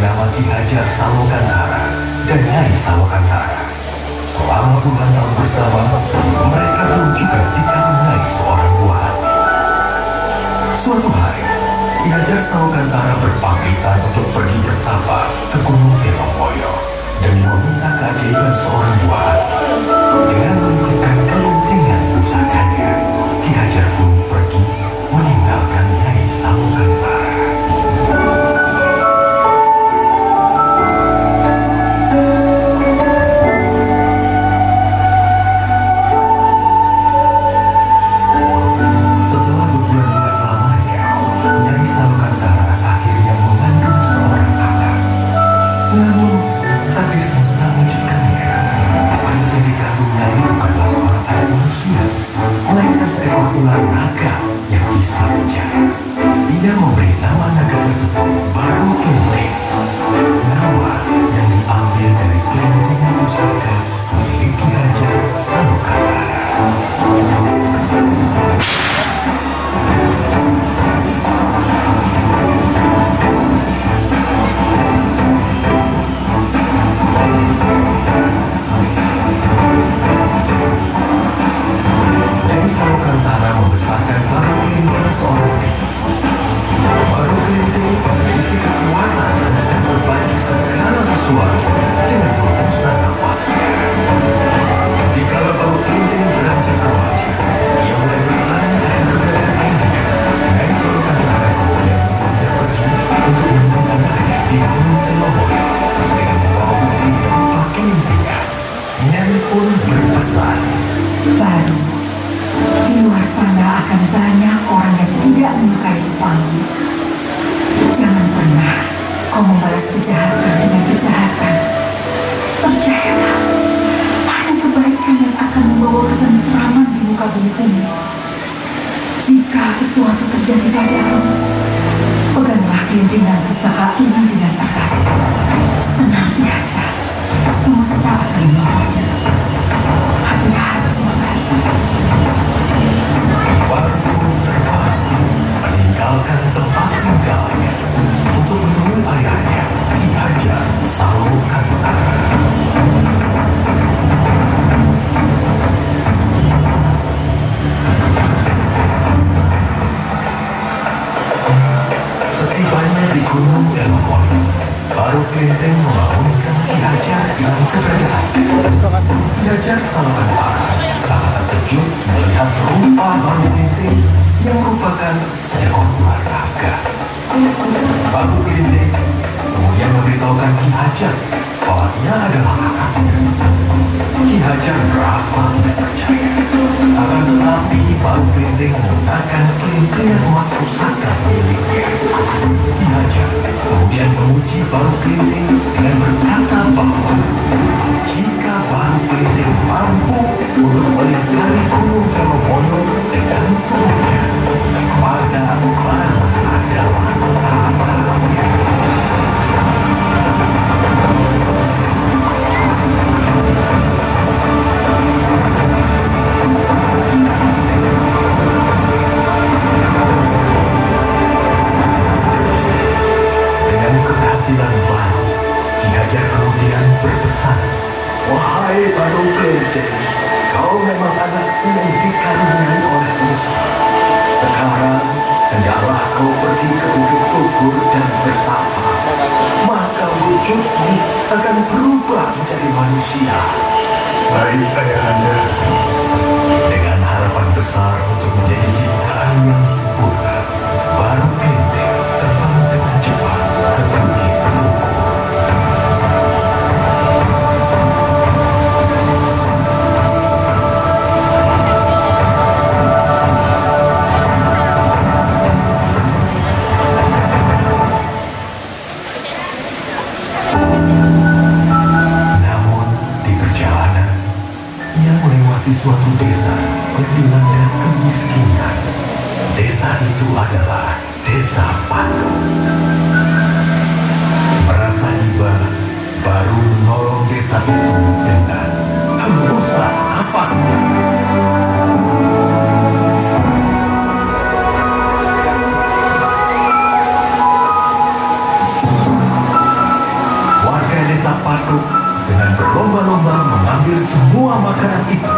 bernama Ki Hajar Salokantara dan Nyai Salokantara. Selama puluhan tahun bersama, mereka pun juga dikaruniai seorang buah hati. Suatu hari, Ki Hajar Salokantara berpamitan untuk pergi bertapa ke Gunung Telomoyo demi meminta keajaiban seorang buah hati. Dengan menitipkan kelintingan pusakanya, Ki Hajar pun pergi meninggalkan Nyai Salokantara. Setelah berbulan-bulan lamanya, Nyai Salokantara akhirnya mengandung seorang anak. Namun, takdir semesta mengejutkannya. Anak yang dikandung Nyai bukanlah seorang anak manusia, melainkan seekor ular naga yang bisa bicara. Ia memberi nama naga tersebut Baru Kelinting, nama yang diambil dari kelintingan pusaka milik Ki Hajar Salokantara. Nyai Salokantara membesarkan Baru Kelinting seorang diri. Baru Kelinting memiliki kekuatan untuk memperbaiki segala sesuatu dengan hembusan nafasnya. Dikala Baru Kelinting beranjak remaja, ia mulai bertanya akan keberadaan ayahnya. Nyai Salokantara kemudian mengundang pergi untuk menemui ayahnya di Gunung Telomoyo dengan membawa bukti berupa kelintingan. Nyai pun berpesan, Baru, di luar sana akan banyak orang yang tidak menyukai rupamu. Jangan pernah kau membalas kejahatan dengan kejahatan. Percayalah, hanya kebaikan yang akan membawa ketentraman di muka bumi ini. Jika sesuatu terjadi padamu, peganglah kelintingan pusaka ini dengan erat. Senantiasa, semesta akan menolongmu. Hati-hati, Baru. Baru pun terbang meninggalkan tempat tinggalnya untuk menemui ayahnya Ki Hajar Salokantara. Setibanya di Gunung Telomoyo, Baru Kelinting membangunkan Ki Hajar dengan keberadaannya. Ki Hajar Salokantara sangat terkejut melihat rupa Baru Kelinting yang merupakan seekor ular naga. Baru Kelinting kemudian memberitahukan Ki Hajar bahwa ia adalah anaknya. Ki Hajar merasa tidak percaya. Akan tetapi Baru Kelinting menggunakan kelintingan emas pusaka miliknya. Ki Hajar kemudian memuji Baru Kelinting dengan berkata bahwa jika Baru Kelinting mampu untuk melingkari Gunung Telomoyo dengan tubuhnya, maka Baru adalah anaknya. Dengan keberhasilan Baru, Ki Hajar kemudian berpesan, "Wahai Baru Kelinting, kau memang anakku yang dikaruniai oleh semesta. Sekarang, hendaklah kau pergi ke Bukit Tugur dan bertapa. Maka wujudmu akan berubah menjadi manusia." Baik, Ayahanda. Dengan harapan besar untuk menjadi ciptaan yang sempurna, Baru Kelinting terbang dengan cepat ke Bukit Tugur. Namun di perjalanan, ia melewati suatu desa yang dilanda kemiskinan. Desa itu adalah Desa Pandu. Merasa iba, Baru menolong desa itu dengan hembusan nafasnya. Patuk dengan berlomba-lomba mengambil semua makanan itu.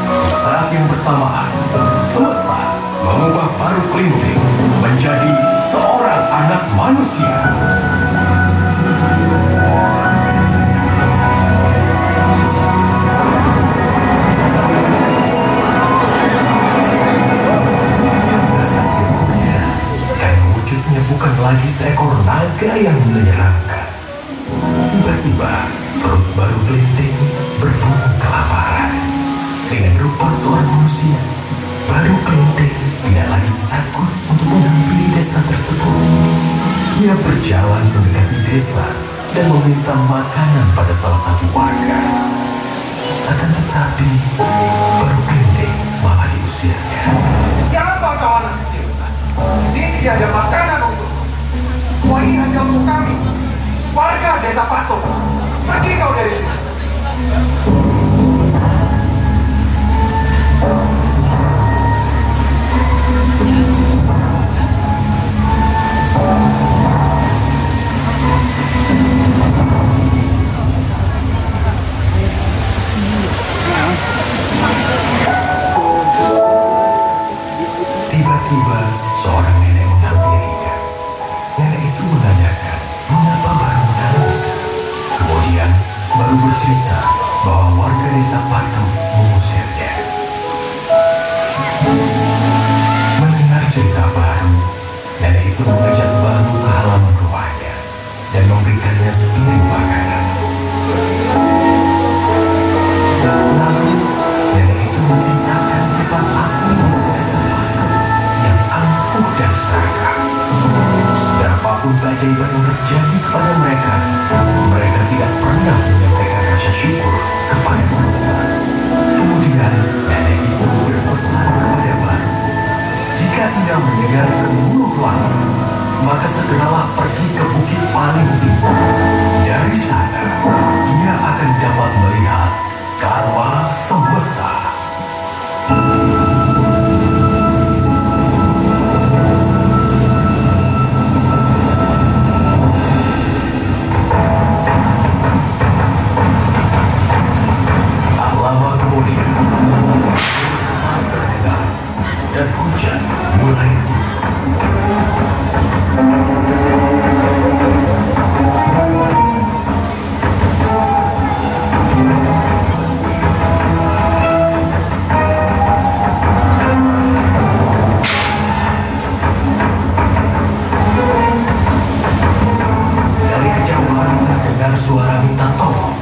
Di saat yang bersamaan, semesta mengubah Baru Kelinting menjadi seorang anak manusia. Ia merasa gembira karena wujudnya bukan lagi seekor naga yang menyeramkan. Tiba-tiba perut Baru Kelinting berbunyi kelaparan. Dengan rupa seorang manusia, Baru Kelinting tidak lagi takut untuk menghampiri desa tersebut. Ia berjalan mendekati desa dan meminta makanan pada salah satu warga. Akan tetapi, Baru Kelinting malah diusirnya. Siapa kau anak kecil? Di sini tidak ada makanan untukmu. Semua ini hanya untuk kami, warga desa Patuk. Pergi kau dari sini. Tiba-tiba seorang nenek menghampirinya. Nenek itu menanyakan mengapa Baru menangis. Kemudian Baru bercerita bahwa warga desa Patuk mengusirnya. Mendengar cerita Baru, nenek itu mengajak Baru ke halaman rumahnya dan memberikannya sepiring makanan. Lalu nenek itu menceritakan sifat asli warga desa Patuk yang angkuh dan serakah. Seberapapun keajaiban yang terjadi kepada mereka, mereka tidak pernah menyampaikan rasa syukur kepada semesta. Kemudian nenek itu berpesan kepada Baru, jika ia mendengar gemuruh langit, maka segeralah pergi ke bukit paling tinggi. Dari sana, ia akan dapat melihat karma semesta. Tak lama kemudian, besar terdengar dan hujan mulai turun. Dari kejauhan terdengar suara minta tolong.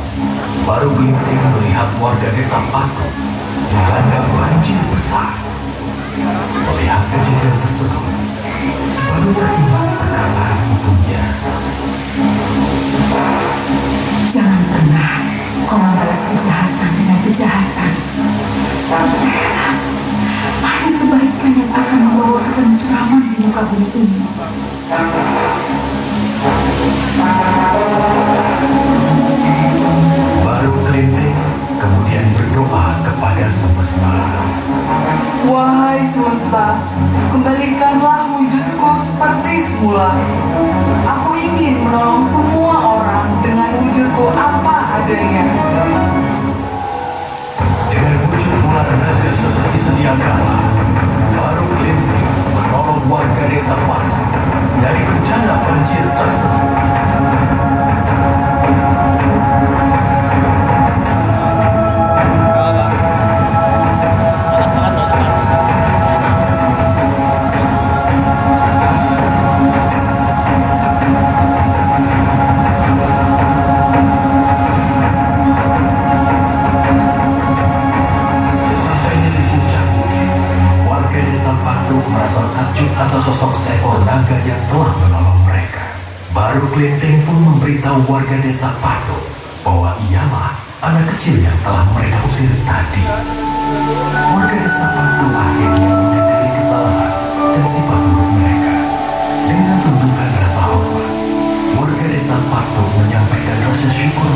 Baru Kelinting melihat warga desa Patuk dilanda banjir besar. Melihat kejadian tersebut, Baru teringat perkataan ibunya. Jangan pernah kau membalas kejahatan dengan kejahatan. Percayalah, ada kebaikan yang akan membawa ketentraman di muka bumi ini. Baru Kelinting kemudian berdoa kepada semesta. Wahai semesta, kembalikanlah wujudku seperti semula. Aku ingin menolong semua orang dengan wujudku apa adanya. Dengan wujud ular naga seperti sedia kala, Baru Kelinting menolong warga desa Patuk dari bencana banjir tersebut. Sampainya di puncak bukit, warga desa Patuk merasa takjub atas sosok seekor naga yang telah menolong mereka. Baru Kelinting pun memberitahu warga desa Patuk bahwa ialah anak kecil yang telah mereka usir tadi. Warga desa Patuk akhirnya menyadari kesalahan dan sifat buruk mereka. Dengan tuntutan rasa hormat, warga desa Patuk menyampaikan rasa syukur